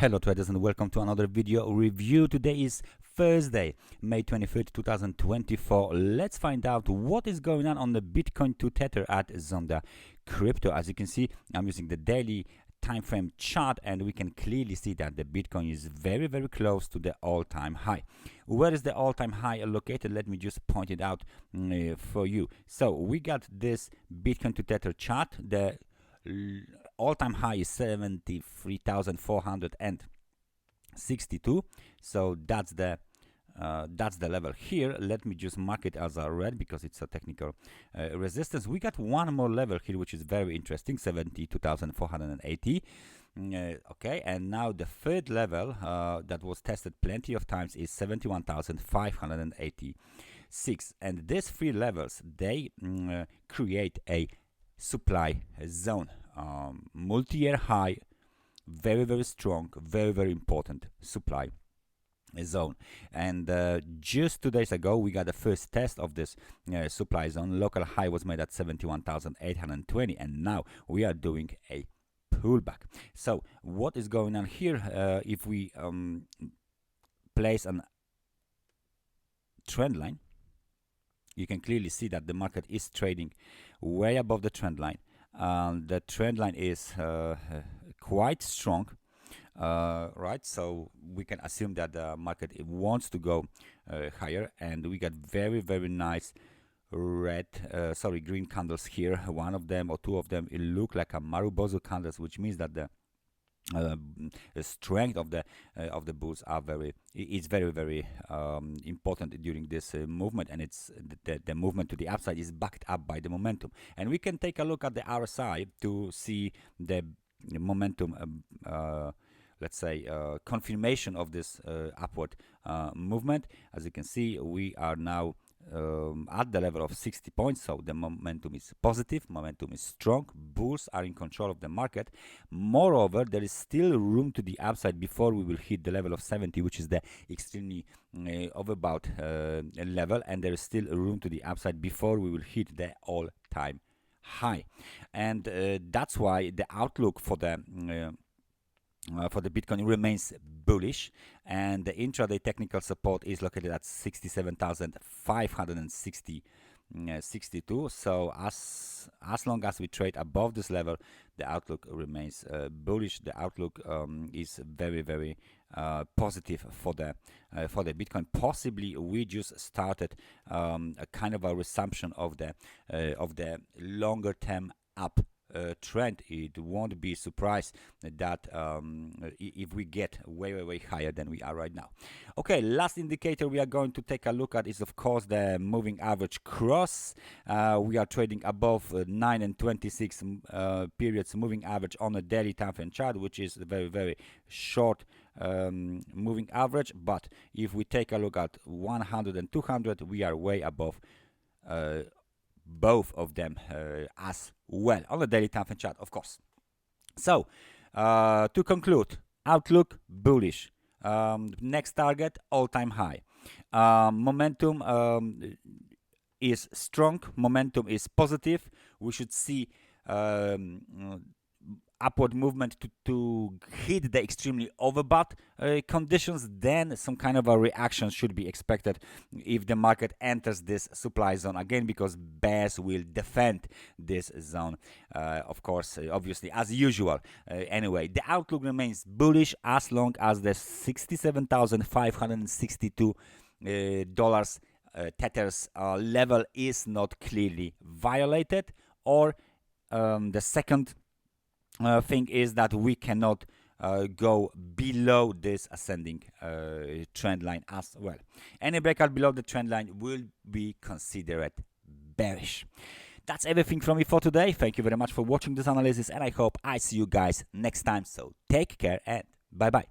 Hello traders and welcome to another video review. Today is Thursday, May 23rd, 2024. Let's find out what is going on the Bitcoin to Tether at Zondacrypto. As you can see, I'm using the daily time frame chart and we can clearly see that the Bitcoin is very close to the all-time high. Where is the all-time high located? Let me just point it out for you. So we got this Bitcoin to Tether chart. The all-time high is 73,462, so that's the level here. Let me just mark it as a red because it's a technical resistance. We got one more level here which is very interesting, 72,480. Okay, and now the third level that was tested plenty of times is 71,586, and these three levels, they create a supply zone, multi-year high, very strong, very important supply zone. And just 2 days ago we got the first test of this supply zone. Local high was made at 71,820, and now we are doing a pullback. So what is going on here? If we place an trend line, you can clearly see that the market is trading way above the trend line. The trend line is quite strong, right? So we can assume that the market wants to go higher, and we got very nice green candles here. One of them or two of them, it look like a Marubozu candles, which means that the strength of the bulls are very important during this movement, and it's the movement to the upside is backed up by the momentum. And we can take a look at the RSI to see the momentum, let's say confirmation of this upward movement. As you can see, we are now at the level of 60 points, so the momentum is positive, momentum is strong, bulls are in control of the market. Moreover, there is still room to the upside before we will hit the level of 70, which is the extremely overbought level, and there is still room to the upside before we will hit the all-time high. And that's why the outlook for the Bitcoin remains bullish, and the intraday technical support is located at 67,562. So as long as we trade above this level, the outlook remains bullish. The outlook is very positive for the Bitcoin. Possibly we just started a kind of a resumption of the longer term up trend. It won't be surprised that if we get way higher than we are right now. Okay, last indicator we are going to take a look at is of course the moving average cross. We are trading above 9 and 26 periods moving average on a daily time frame chart, which is a very short moving average. But if we take a look at 100 and 200, we are way above both of them as well on the daily time frame chart, of course. So to conclude, outlook bullish, next target all-time high, momentum is strong, momentum is positive. We should see upward movement to hit the extremely overbought conditions. Then some kind of a reaction should be expected if the market enters this supply zone again, because bears will defend this zone, of course, obviously, as usual. Anyway, the outlook remains bullish as long as the $67,562 Tethers level is not clearly violated, or the second thing is that we cannot go below this ascending trend line as well. Any breakout below the trend line will be considered bearish. That's everything from me for today. Thank you very much for watching this analysis, and I hope I see you guys next time. So take care and bye bye.